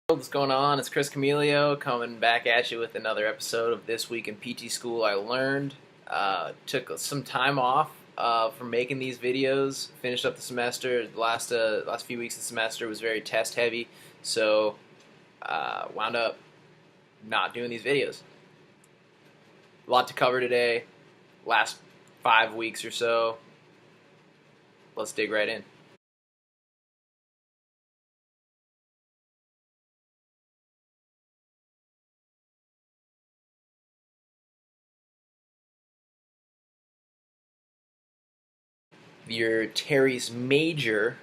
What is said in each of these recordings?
What's going on? It's Chris Camilio coming back at you with another episode of This Week in PT School I Learned. Took some time off from making these videos. Finished up the semester. The last few weeks of the semester was very test heavy, so wound up not doing these videos. A lot to cover today. Last 5 weeks or so. Let's dig right in. Your teres major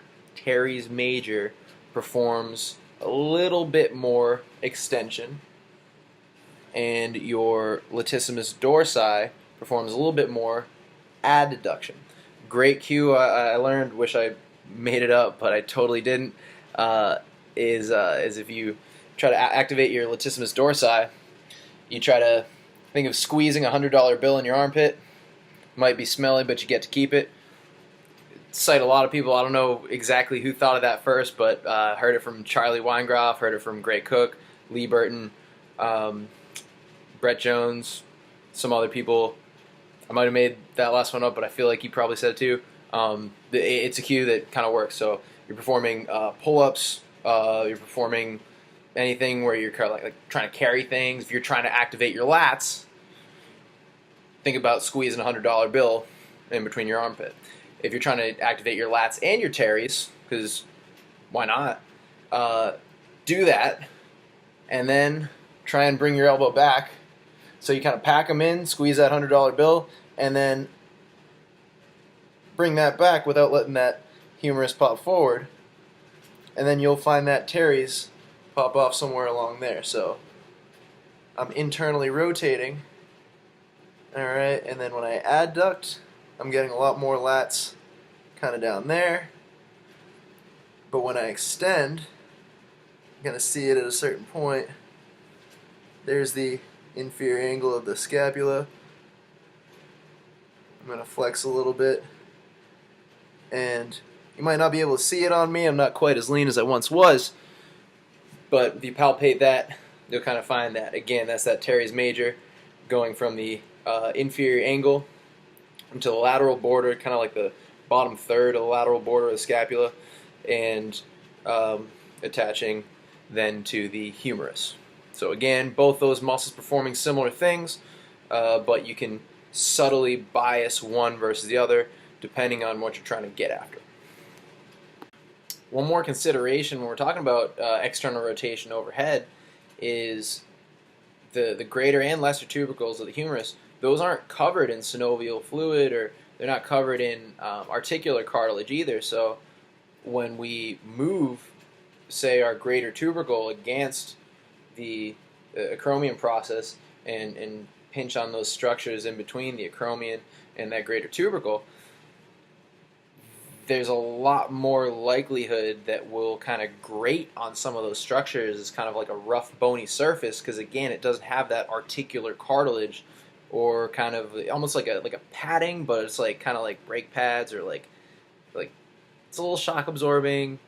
performs a little bit more extension, and your latissimus dorsi performs a little bit more adduction. Great cue I learned, wish I made it up, but I totally didn't, is if you try to activate your latissimus dorsi, you try to think of squeezing a $100 bill in your armpit. Might be smelly, but you get to keep it. Cite a lot of people. I don't know exactly who thought of that first, but heard it from Charlie Weingroff, heard it from Gray Cook, Lee Burton, Brett Jones, some other people. I might have made that last one up, but I feel like you probably said it too. It's a cue that kind of works. So you're performing pull-ups, you're performing anything where you're kind of like trying to carry things. If you're trying to activate your lats, think about squeezing a $100 bill in between your armpit. If you're trying to activate your lats and your teres, because why not, do that, and then try and bring your elbow back. So you kind of pack them in, squeeze that $100 bill, and then bring that back without letting that humerus pop forward. And then you'll find that teres pop off somewhere along there. So I'm internally rotating. Alright, and then when I adduct, I'm getting a lot more lats kind of down there. But when I extend, I'm going to see it at a certain point. There's the inferior angle of the scapula. I'm going to flex a little bit. And you might not be able to see it on me. I'm not quite as lean as I once was. But if you palpate that, you'll kind of find that. Again, that's that teres major going from the inferior angle into the lateral border, kind of like the bottom third of the lateral border of the scapula, and attaching then to the humerus. So again, both those muscles performing similar things, but you can subtly bias one versus the other depending on what you're trying to get after. One more consideration when we're talking about external rotation overhead is the greater and lesser tubercles of the humerus. Those aren't covered in synovial fluid, or they're not covered in articular cartilage either. So when we move, say, our greater tubercle against the acromion process and pinch on those structures in between the acromion and that greater tubercle, there's a lot more likelihood that we'll kind of grate on some of those structures as kind of like a rough, bony surface, because again, it doesn't have that articular cartilage, or kind of almost like a padding, but it's like kind of like brake pads, or like it's a little shock absorbing,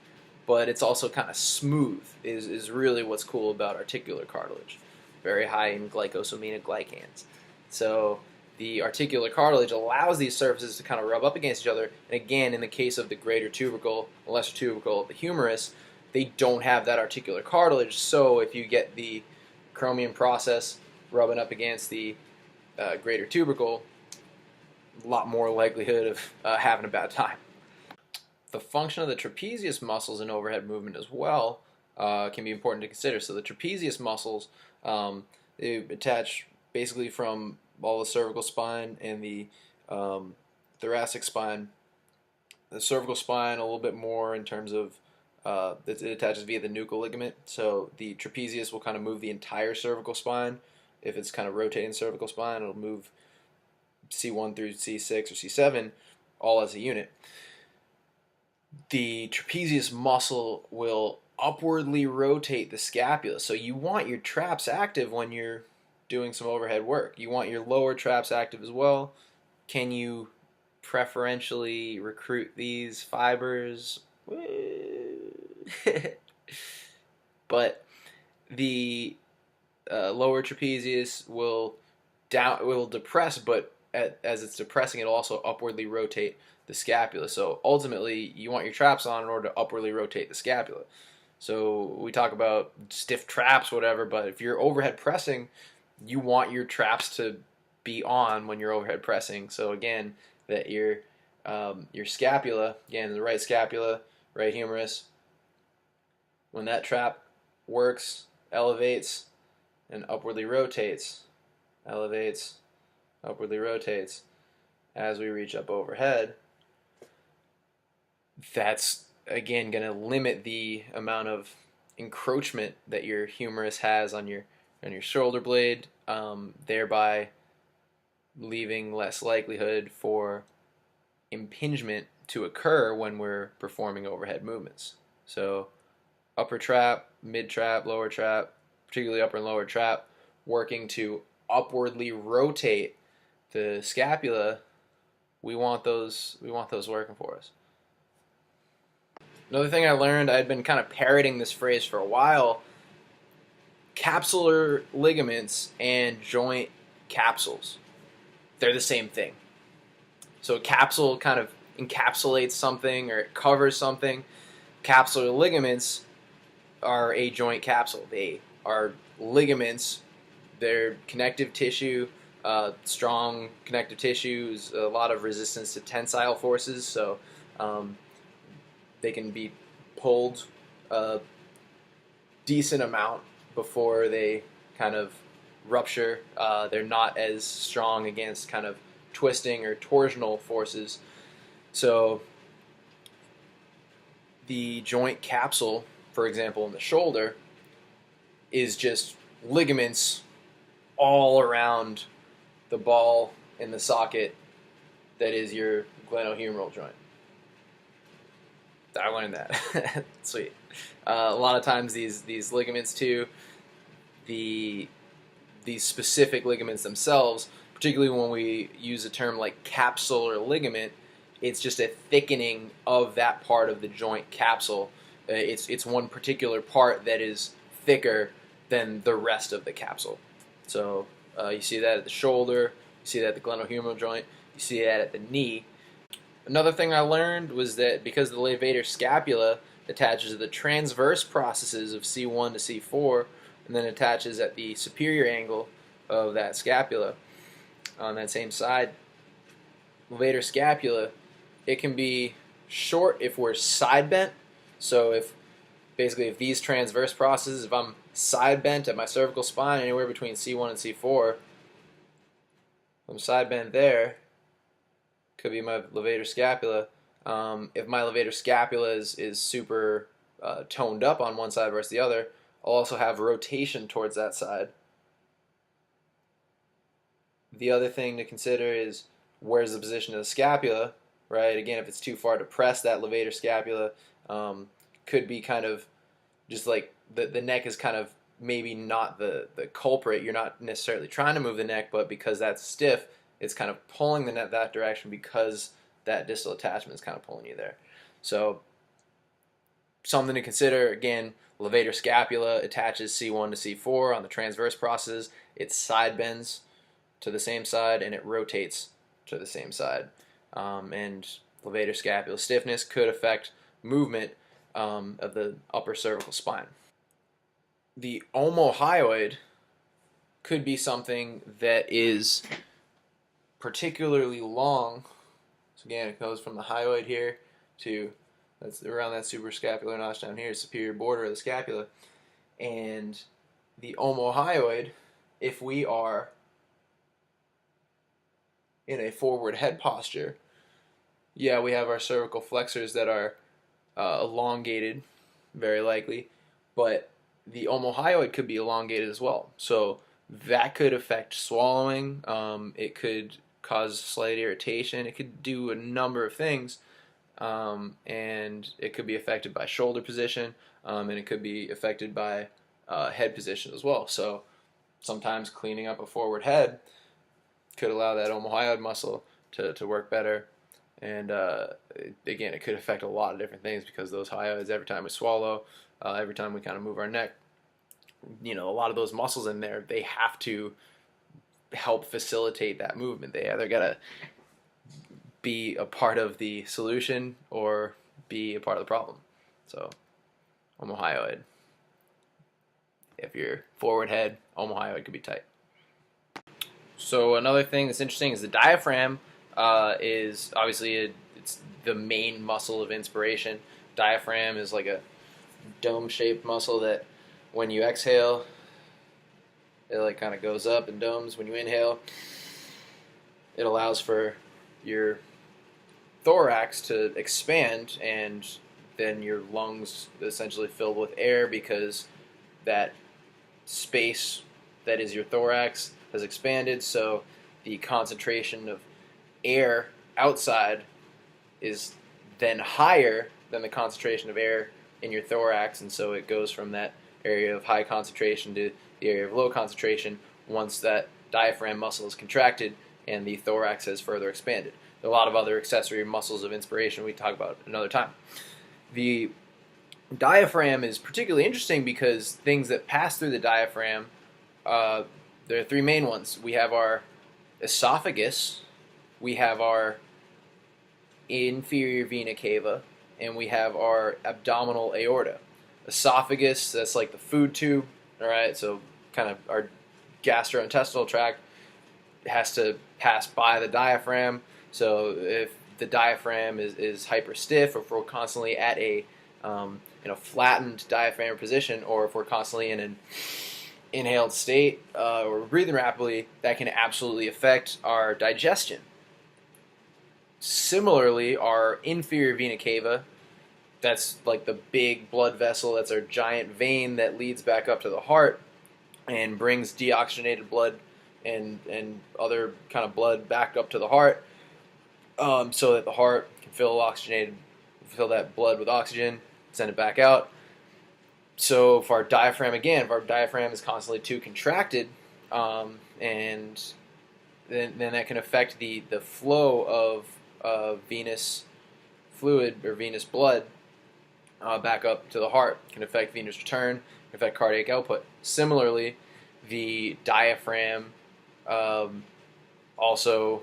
but it's also kind of smooth. Is really what's cool about articular cartilage. Very high in glycosaminoglycans. So the articular cartilage allows these surfaces to kind of rub up against each other. And again, in the case of the greater tubercle, the lesser tubercle of the humerus, they don't have that articular cartilage. So if you get the acromion process rubbing up against the greater tubercle, a lot more likelihood of having a bad time. The function of the trapezius muscles in overhead movement as well can be important to consider. So the trapezius muscles, they attach basically from all the cervical spine and the thoracic spine. The cervical spine a little bit more in terms of it attaches via the nuchal ligament. So the trapezius will kind of move the entire cervical spine. If it's kind of rotating cervical spine, it'll move C1 through C6 or C7 all as a unit. The trapezius muscle will upwardly rotate the scapula. So you want your traps active when you're doing some overhead work. You want your lower traps active as well. Can you preferentially recruit these fibers? But the lower trapezius will depress, but as it's depressing, it'll also upwardly rotate the scapula. So ultimately, you want your traps on in order to upwardly rotate the scapula. So we talk about stiff traps, whatever, but if you're overhead pressing, you want your traps to be on when you're overhead pressing. So again, that your scapula, again, the right scapula, right humerus, when that trap works, elevates, and upwardly rotates, elevates, upwardly rotates as we reach up overhead, that's again going to limit the amount of encroachment that your humerus has on your shoulder blade, thereby leaving less likelihood for impingement to occur when we're performing overhead movements. So upper trap, mid trap, lower trap, particularly upper and lower trap, working to upwardly rotate the scapula, we want those working for us. Another thing I learned, I'd been kind of parroting this phrase for a while, capsular ligaments and joint capsules. They're the same thing. So a capsule kind of encapsulates something or it covers something. Capsular ligaments are a joint capsule. They are ligaments. They're connective tissue, strong connective tissues, a lot of resistance to tensile forces. So they can be pulled a decent amount before they kind of rupture. They're not as strong against kind of twisting or torsional forces. So the joint capsule, for example, in the shoulder, is just ligaments all around the ball in the socket that is your glenohumeral joint. I learned that. Sweet. A lot of times these ligaments too, these specific ligaments themselves, particularly when we use a term like capsular ligament, it's just a thickening of that part of the joint capsule. It's one particular part that is thicker than the rest of the capsule. So you see that at the shoulder, you see that at the glenohumeral joint, you see that at the knee. Another thing I learned was that because the levator scapula attaches to the transverse processes of C1 to C4 and then attaches at the superior angle of that scapula on that same side, levator scapula, it can be short if we're side bent. So if these transverse processes, if I'm side bent at my cervical spine anywhere between C1 and C4, I'm side bent there, could be my levator scapula. If my levator scapula is super toned up on one side versus the other, I'll also have rotation towards that side. The other thing to consider is where's the position of the scapula, right? Again, if it's too far to press that levator scapula, could be kind of just like the neck is kind of maybe not the culprit. You're not necessarily trying to move the neck, but because that's stiff, it's kind of pulling the neck that direction because that distal attachment is kind of pulling you there. So something to consider, again, levator scapula attaches C1 to C4 on the transverse processes. It side bends to the same side and it rotates to the same side. And levator scapular stiffness could affect movement of the upper cervical spine. The omohyoid could be something that is particularly long. So again, it goes from the hyoid here to that's around that suprascapular notch down here, superior border of the scapula. And the omohyoid, if we are in a forward head posture, yeah, we have our cervical flexors that are elongated, very likely, but the omohyoid could be elongated as well. So that could affect swallowing. It could cause slight irritation. It could do a number of things, and it could be affected by shoulder position, and it could be affected by head position as well. So sometimes cleaning up a forward head could allow that omohyoid muscle to work better. And again, it could affect a lot of different things because those hyoids, every time we swallow, every time we kind of move our neck, a lot of those muscles in there, they have to help facilitate that movement. They either got to be a part of the solution or be a part of the problem. So, omohyoid. If you're forward head, omohyoid could be tight. So another thing that's interesting is the diaphragm is obviously it's the main muscle of inspiration. Diaphragm is like a dome-shaped muscle that when you exhale, it like kind of goes up and domes. When you inhale, it allows for your thorax to expand, and then your lungs essentially filled with air because that space that is your thorax has expanded, so the concentration of air outside is then higher than the concentration of air in your thorax, and so it goes from that area of high concentration to the area of low concentration once that diaphragm muscle is contracted and the thorax has further expanded. There are a lot of other accessory muscles of inspiration we talk about another time. The diaphragm is particularly interesting because things that pass through the diaphragm, there are three main ones. We have our esophagus, we have our inferior vena cava, and we have our abdominal aorta. Esophagus, that's like the food tube, all right? So kind of our gastrointestinal tract has to pass by the diaphragm. So if the diaphragm is hyper stiff, or if we're constantly at a in a flattened diaphragm position, or if we're constantly in an inhaled state or breathing rapidly, that can absolutely affect our digestion. Similarly, our inferior vena cava, that's like the big blood vessel, that's our giant vein that leads back up to the heart and brings deoxygenated blood and other kind of blood back up to the heart, so that the heart can fill that blood with oxygen, send it back out. So if our diaphragm is constantly too contracted, and then that can affect the flow of venous fluid or venous blood back up to the heart. Can affect venous return, can affect cardiac output. Similarly, the diaphragm also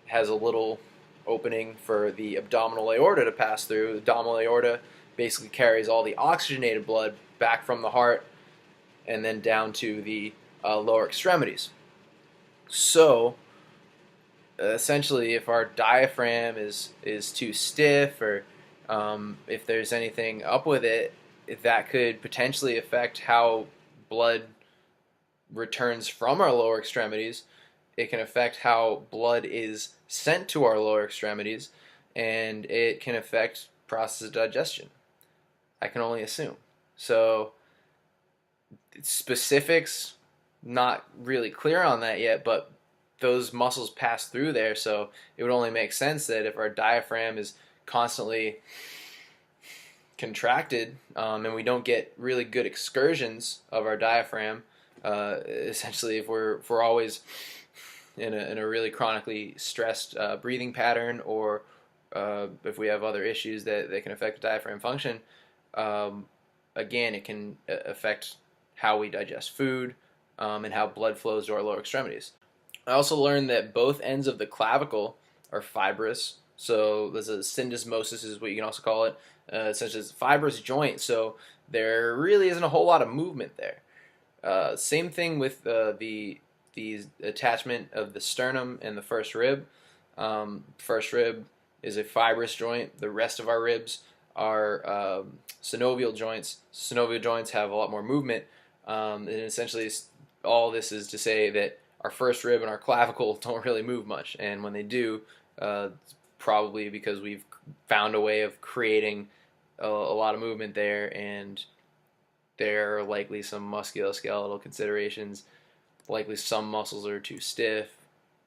has a little opening for the abdominal aorta to pass through. The abdominal aorta basically carries all the oxygenated blood back from the heart and then down to the lower extremities. So essentially, if our diaphragm is too stiff, or if there's anything up with it, that could potentially affect how blood returns from our lower extremities. It can affect how blood is sent to our lower extremities, and it can affect process of digestion. I can only assume. So specifics, not really clear on that yet, but those muscles pass through there, so it would only make sense that if our diaphragm is constantly contracted, and we don't get really good excursions of our diaphragm, essentially if we're always in a really chronically stressed breathing pattern, or if we have other issues that can affect diaphragm function, again, it can affect how we digest food, and how blood flows to our lower extremities. I also learned that both ends of the clavicle are fibrous. So there's a syndesmosis is what you can also call it, such as fibrous joint. So there really isn't a whole lot of movement there. Same thing with the attachment of the sternum and the first rib. First rib is a fibrous joint. The rest of our ribs are synovial joints. Synovial joints have a lot more movement, and essentially all this is to say that our first rib and our clavicle don't really move much, and when they do, it's probably because we've found a way of creating a lot of movement there, and there are likely some musculoskeletal considerations. Likely some muscles are too stiff,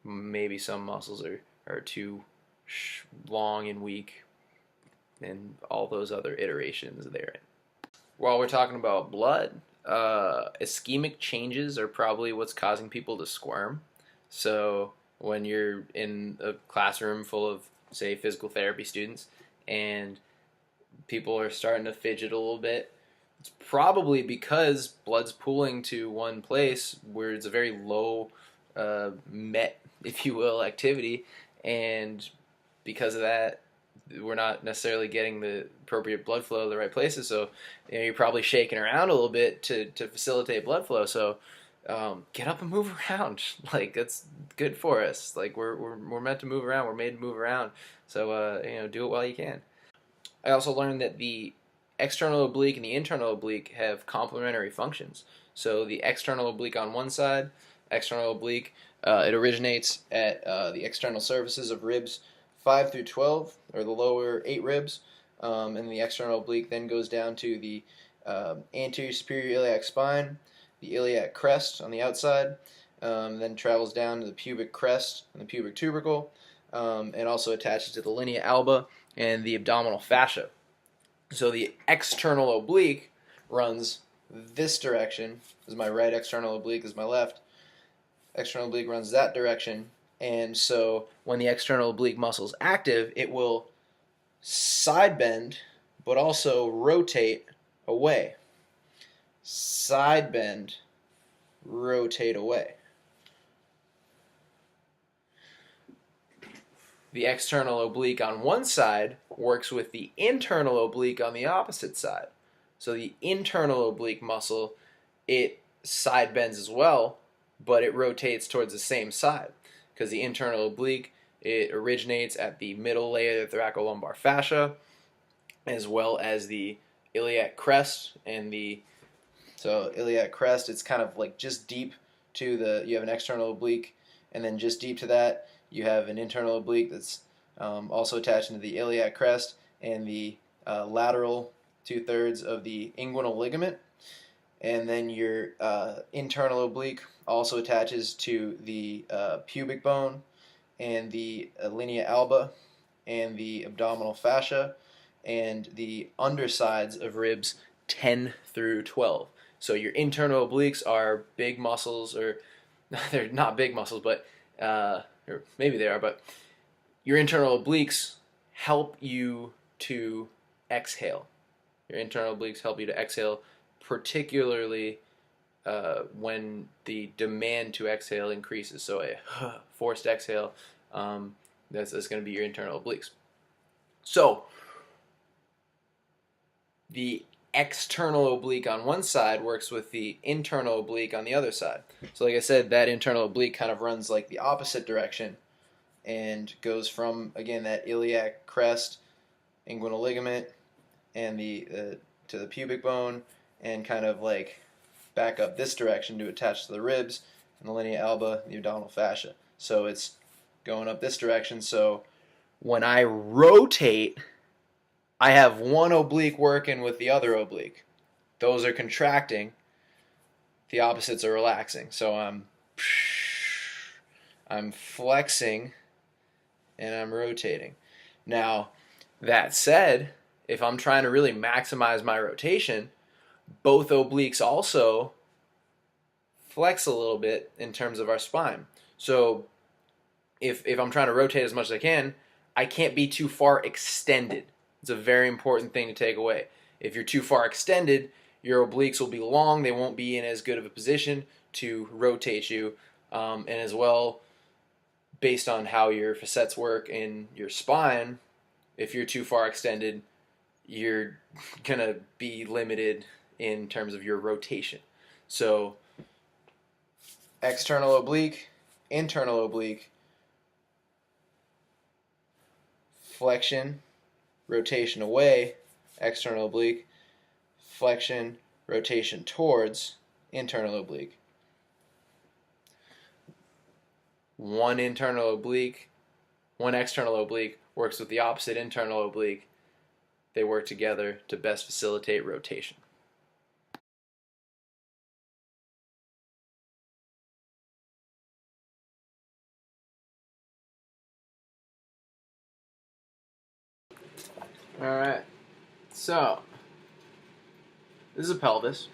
maybe some muscles are too long and weak, and all those other iterations therein. While we're talking about blood, ischemic changes are probably what's causing people to squirm. So when you're in a classroom full of say, physical therapy students, and people are starting to fidget a little bit. It's probably because blood's pooling to one place where it's a very low met, if you will, activity, and because of that, we're not necessarily getting the appropriate blood flow to the right places. So you're probably shaking around a little bit to facilitate blood flow. So get up and move around. Like, that's good for us. Like, we're meant to move around. We're made to move around. So do it while you can. I also learned that the external oblique and the internal oblique have complementary functions. So the external oblique on one side, external oblique, it originates at the external surfaces of ribs 5 through 12, or the lower 8 ribs, and the external oblique then goes down to the anterior superior iliac spine, the iliac crest on the outside, then travels down to the pubic crest and the pubic tubercle, and also attaches to the linea alba and the abdominal fascia. So the external oblique runs this direction. This is my right external oblique, this is my left. External oblique runs that direction, and so when the external oblique muscle is active, it will side bend, but also rotate away. Side bend, rotate away. The external oblique on one side works with the internal oblique on the opposite side. So the internal oblique muscle, it side bends as well, but it rotates towards the same side, because the internal oblique, it originates at the middle layer of the thoracolumbar fascia, as well as the iliac crest and so iliac crest, it's kind of like just deep to you have an external oblique, and then just deep to that you have an internal oblique that's also attached to the iliac crest and the lateral 2/3 of the inguinal ligament. And then your internal oblique also attaches to the pubic bone and the linea alba and the abdominal fascia and the undersides of ribs 10 through 12. So your internal obliques are big muscles, or they're not big muscles, but or maybe they are, but your internal obliques help you to exhale. Your internal obliques help you to exhale, particularly when the demand to exhale increases. So a forced exhale, that's going to be your internal obliques. So the external oblique on one side works with the internal oblique on the other side. So like I said, that internal oblique kind of runs like the opposite direction and goes from, again, that iliac crest, inguinal ligament, and to the pubic bone, and kind of like back up this direction to attach to the ribs and the linea alba, the abdominal fascia. So it's going up this direction. So when I rotate, I have one oblique working with the other oblique. Those are contracting. The opposites are relaxing. So I'm flexing and I'm rotating. Now, that said, if I'm trying to really maximize my rotation, both obliques also flex a little bit in terms of our spine. So if I'm trying to rotate as much as I can't be too far extended. It's a very important thing to take away. If you're too far extended, your obliques will be long. They won't be in as good of a position to rotate you. And as well, based on how your facets work in your spine, if you're too far extended, you're going to be limited in terms of your rotation. So external oblique, internal oblique, flexion, rotation away, external oblique, flexion, rotation towards, internal oblique. One internal oblique, one external oblique works with the opposite internal oblique. They work together to best facilitate rotation. Alright, so this is a pelvis,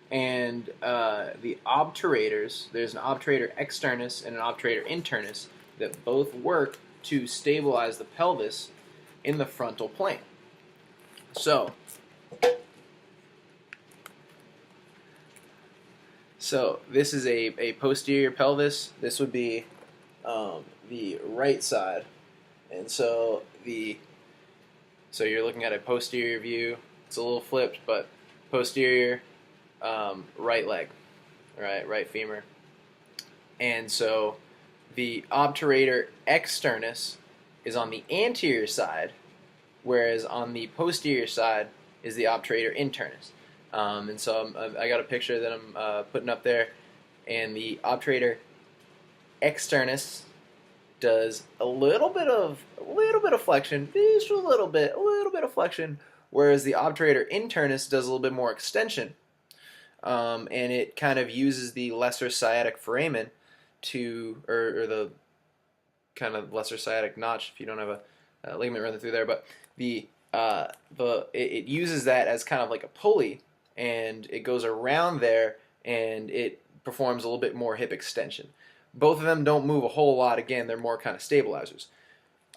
and the obturators, there's an obturator externus and an obturator internus that both work to stabilize the pelvis in the frontal plane. So this is a posterior pelvis. This would be the right side, and so you're looking at a posterior view. It's a little flipped, but posterior, right leg, right femur, and so the obturator externus is on the anterior side, whereas on the posterior side is the obturator internus. And so I got a picture that I'm putting up there, and the obturator externus does a little bit of flexion, just a little bit of flexion, whereas the obturator internus does a little bit more extension, and it kind of uses the lesser sciatic foramen or the kind of lesser sciatic notch if you don't have a ligament running through there, but it uses that as kind of like a pulley, and it goes around there and it performs a little bit more hip extension. Both of them don't move a whole lot. Again, they're more kind of stabilizers.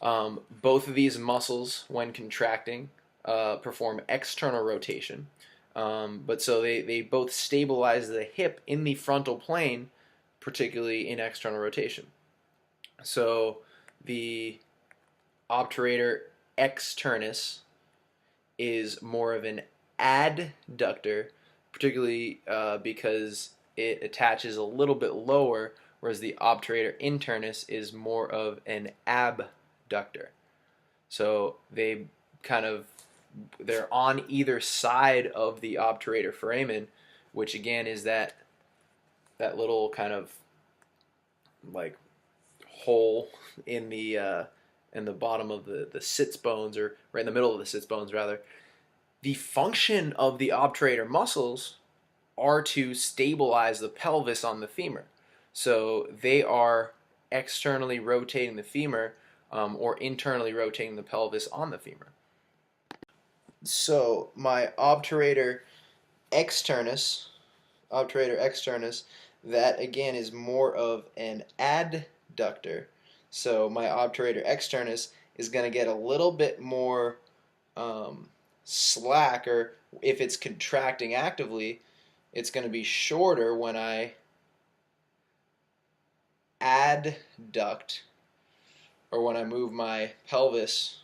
Both of these muscles, when contracting, perform external rotation. But so they both stabilize the hip in the frontal plane, particularly in external rotation. So the obturator externus is more of an adductor, particularly because it attaches a little bit lower, whereas the obturator internus is more of an abductor. So they're on either side of the obturator foramen, which again is that little kind of like hole in the bottom of the sits bones, or right in the middle of the sits bones rather. The function of the obturator muscles are to stabilize the pelvis on the femur. So they are externally rotating the femur, or internally rotating the pelvis on the femur. So my obturator externus, that again is more of an adductor. So my obturator externus is going to get a little bit more slack, or if it's contracting actively, it's going to be shorter when I adduct, or when I move my pelvis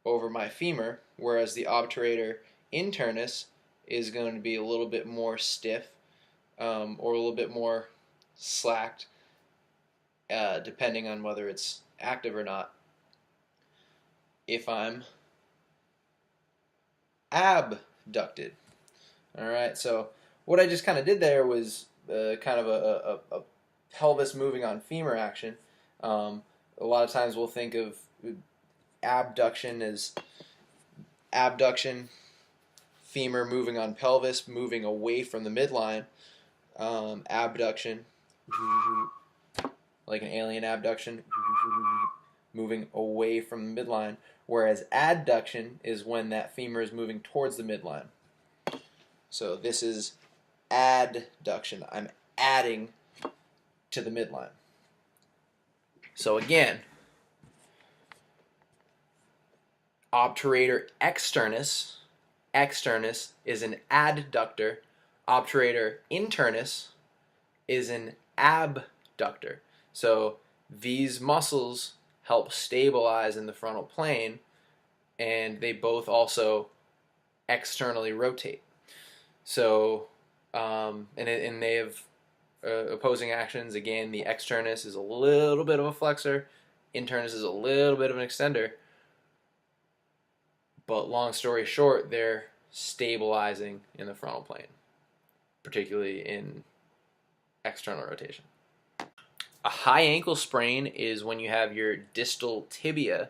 over my femur, whereas the obturator internus is going to be a little bit more stiff, or a little bit more slacked, depending on whether it's active or not, if I'm abducted. Alright, so what I just kind of did there was kind of a pelvis moving on femur action. A lot of times we'll think of abduction as abduction, femur moving on pelvis, moving away from the midline. Abduction, like an alien abduction, moving away from the midline, whereas adduction is when that femur is moving towards the midline. So this is adduction. I'm adding to the midline. So again, obturator externus is an adductor. Obturator internus is an abductor. So these muscles help stabilize in the frontal plane, and they both also externally rotate. So, and they have opposing actions. Again, the externus is a little bit of a flexor, internus is a little bit of an extender. But long story short, they're stabilizing in the frontal plane, particularly in external rotation. A high ankle sprain is when you have your distal tibia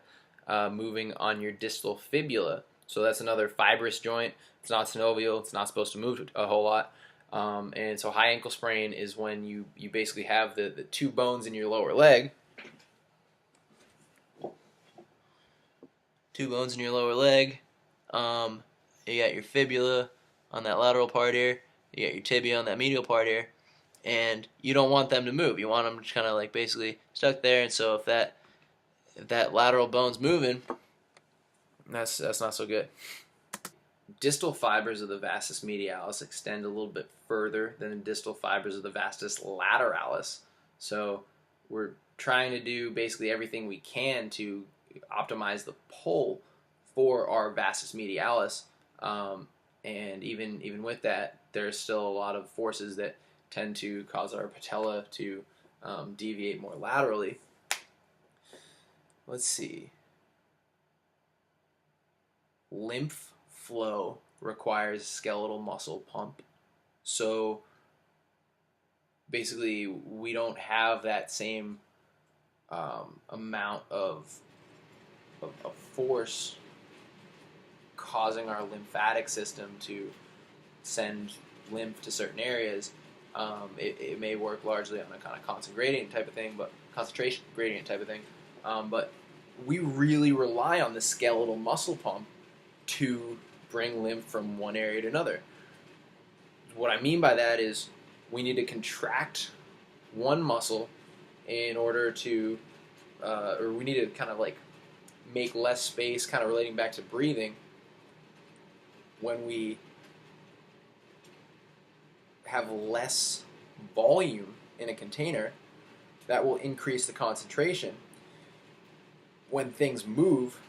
moving on your distal fibula. So that's another fibrous joint. It's not synovial. It's not supposed to move a whole lot. And so high ankle sprain is when you basically have the two bones in your lower leg. Two bones in your lower leg. You got your fibula on that lateral part here. You got your tibia on that medial part here. And you don't want them to move. You want them just kind of like basically stuck there. And so if that If that lateral bone's moving, that's not so good. Distal fibers of the vastus medialis extend a little bit further than the distal fibers of the vastus lateralis. So we're trying to do basically everything we can to optimize the pull for our vastus medialis. And even with that, there's still a lot of forces that tend to cause our patella to deviate more laterally. Let's see. Lymph flow requires skeletal muscle pump. So basically, we don't have that same amount of force causing our lymphatic system to send lymph to certain areas. It may work largely on a kind of concentration gradient type of thing, but we really rely on the skeletal muscle pump to bring lymph from one area to another. What I mean by that is we need to contract one muscle in order to, or we need to kind of like make less space, kind of relating back to breathing. When we have less volume in a container, that will increase the concentration. When things move,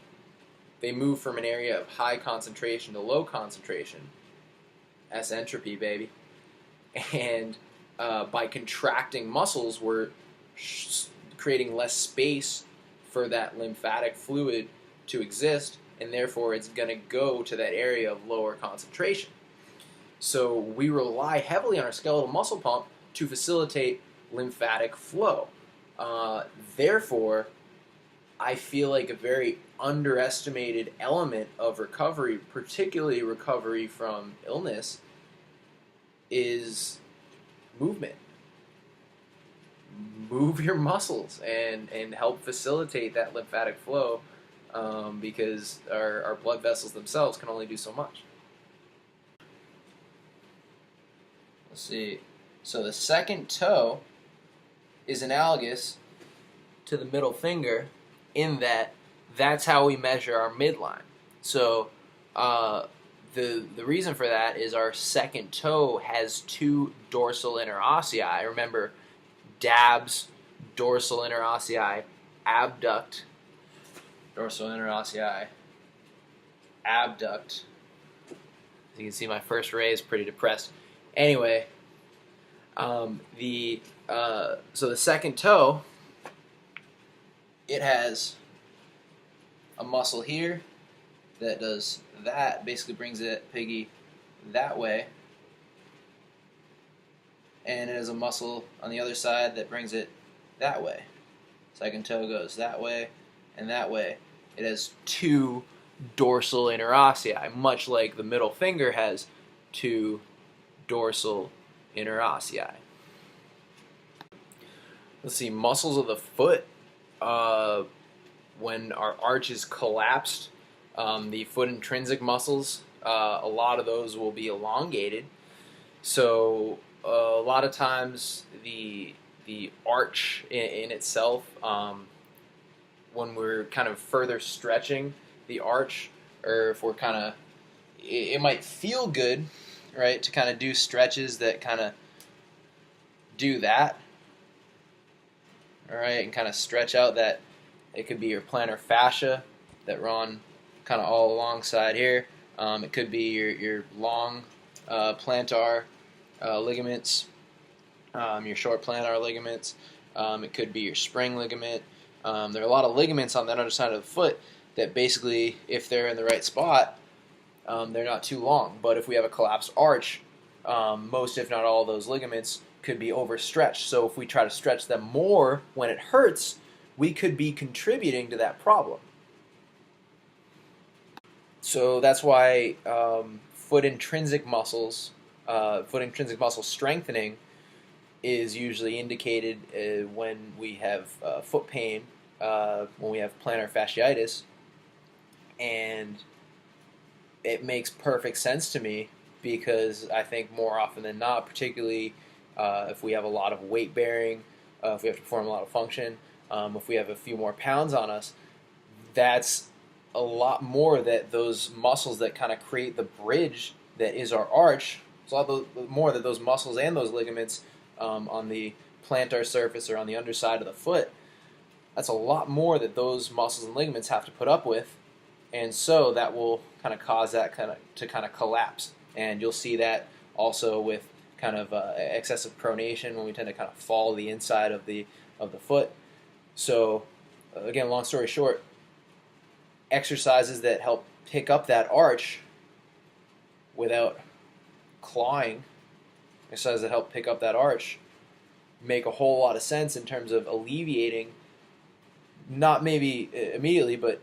they move from an area of high concentration to low concentration. That's entropy, baby. And by contracting muscles, we're creating less space for that lymphatic fluid to exist, and therefore it's going to go to that area of lower concentration. So we rely heavily on our skeletal muscle pump to facilitate lymphatic flow. Therefore, I feel like a very underestimated element of recovery, particularly recovery from illness, is movement. Move your muscles and help facilitate that lymphatic flow, because our blood vessels themselves can only do so much. Let's see. So the second toe is analogous to the middle finger in that that's how we measure our midline. So the reason for that is our second toe has two dorsal interossei. Remember, DABS, dorsal interossei, abduct, dorsal interossei, abduct. As you can see, my first ray is pretty depressed. Anyway, so the second toe, it has a muscle here that does that, basically brings it piggy that way, and it has a muscle on the other side that brings it that way. Second toe goes that way and that way. It has two dorsal interossei, much like the middle finger has two dorsal interossei. Let's see, muscles of the foot. When our arch is collapsed, the foot intrinsic muscles, a lot of those will be elongated. So a lot of times the arch in itself, when we're kind of further stretching the arch, or if we're kind of, it might feel good, right, to kind of do stretches that kind of do that, all right, and kind of stretch out that. It could be your plantar fascia that run kind of all alongside here. It could be your long plantar ligaments, your short plantar ligaments. It could be your spring ligament. There are a lot of ligaments on that other side of the foot that basically, if they're in the right spot, they're not too long. But if we have a collapsed arch, most, if not all, of those ligaments could be overstretched. So if we try to stretch them more when it hurts, we could be contributing to that problem. So that's why foot intrinsic muscle strengthening is usually indicated when we have foot pain, when we have plantar fasciitis, and it makes perfect sense to me because I think more often than not, particularly if we have a lot of weight bearing, if we have to perform a lot of function, if we have a few more pounds on us, that's a lot more that those muscles that kind of create the bridge that is our arch. It's a lot more that those muscles and those ligaments on the plantar surface or on the underside of the foot. That's a lot more that those muscles and ligaments have to put up with, and so that will kind of cause that to collapse. And you'll see that also with kind of excessive pronation, when we tend to kind of fall the inside of the foot. So again, long story short, exercises that help pick up that arch without clawing, exercises that help pick up that arch, make a whole lot of sense in terms of alleviating, not maybe immediately, but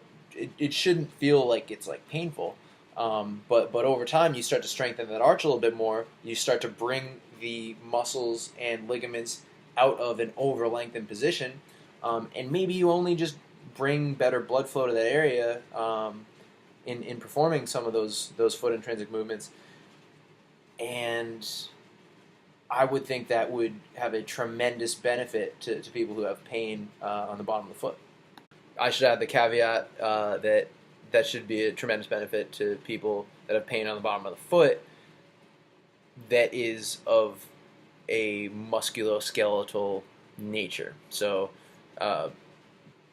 it shouldn't feel like it's like painful. But over time, you start to strengthen that arch a little bit more. You start to bring the muscles and ligaments out of an over lengthened position, and maybe you only just bring better blood flow to that area in performing some of those foot intrinsic movements. And I would think that would have a tremendous benefit to people who have pain on the bottom of the foot. I should add the caveat that should be a tremendous benefit to people that have pain on the bottom of the foot that is of a musculoskeletal nature. So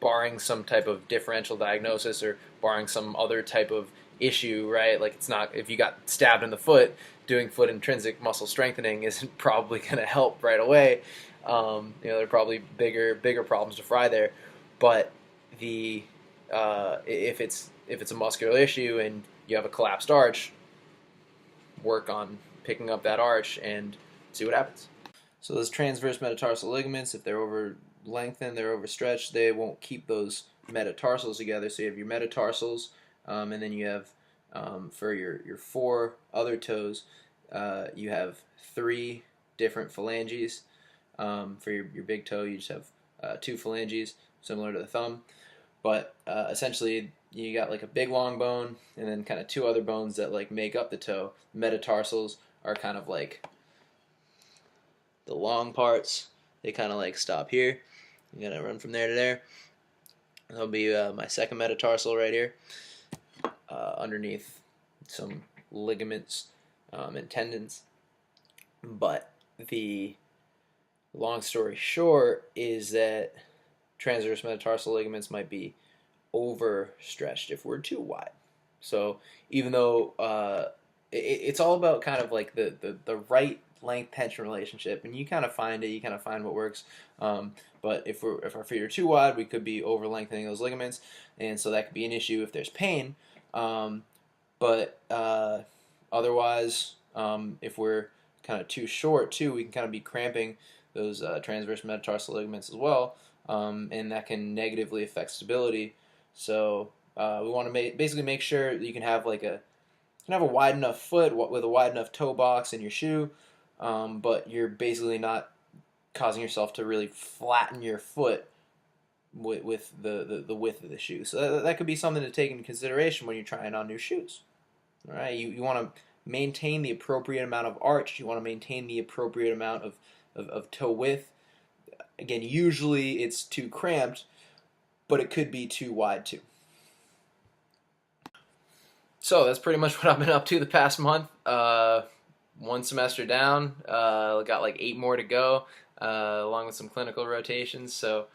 barring some type of differential diagnosis or barring some other type of issue, right? Like, it's not, if you got stabbed in the foot, doing foot intrinsic muscle strengthening isn't probably going to help right away. There are probably bigger problems to fry there. But if it's a muscular issue and you have a collapsed arch, work on picking up that arch and see what happens. So those transverse metatarsal ligaments, if they're over lengthened, they're overstretched, they won't keep those metatarsals together. So you have your metatarsals, and then you have for your 4 other toes, you have 3 different phalanges. For your big toe, you just have 2 phalanges, similar to the thumb. But essentially, you got like a big long bone, and then kind of 2 other bones that like make up the toe. Metatarsals are kind of like the long parts. They kind of like stop here. You gotta run from there to there. That'll be my second metatarsal right here, underneath some ligaments and tendons. But the long story short is that transverse metatarsal ligaments might be overstretched if we're too wide. So even though it's all about kind of like the right length tension relationship, and you kind of find it, you kind of find what works. But if our feet are too wide, we could be over lengthening those ligaments, and so that could be an issue if there's pain. But otherwise, if we're kind of too short too, we can kind of be cramping those transverse metatarsal ligaments as well, and that can negatively affect stability. So we want to basically make sure that you can have a wide enough foot with a wide enough toe box in your shoe, but you're basically not causing yourself to really flatten your foot with the width of the shoe. So that could be something to take into consideration when you're trying on new shoes. All right, you want to maintain the appropriate amount of arch. You want to maintain the appropriate amount of toe width. Again, usually it's too cramped, but it could be too wide too. So that's pretty much what I've been up to the past month. 1 semester down, got like 8 more to go, along with some clinical rotations. So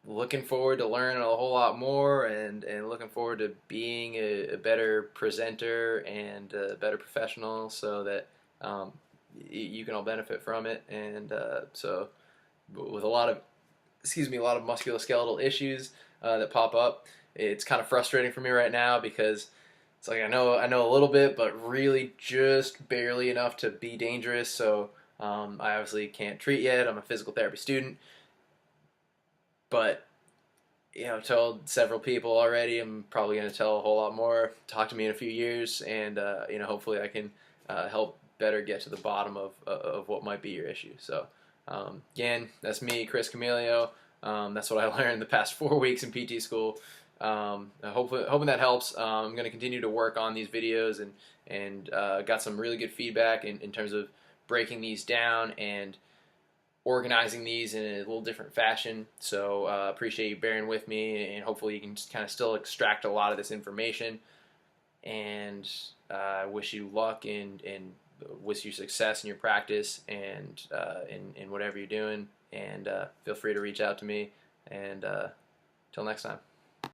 looking forward to learning a whole lot more, and looking forward to being a better presenter and a better professional, so that you can all benefit from it. And so with a lot of musculoskeletal issues that pop up, it's kind of frustrating for me right now, because it's like I know a little bit, but really just barely enough to be dangerous. So I obviously can't treat yet. I'm a physical therapy student, but told several people already. I'm probably going to tell a whole lot more. Talk to me in a few years, and hopefully I can help better get to the bottom of what might be your issue. So again, that's me, Chris Camilio. That's what I learned the past 4 weeks in PT school. Hoping that helps. I'm going to continue to work on these videos, and got some really good feedback in terms of breaking these down and organizing these in a little different fashion. So appreciate you bearing with me, and hopefully you can just kind of still extract a lot of this information. And I wish you luck and wish you success in your practice and in whatever you're doing. And feel free to reach out to me. And till next time.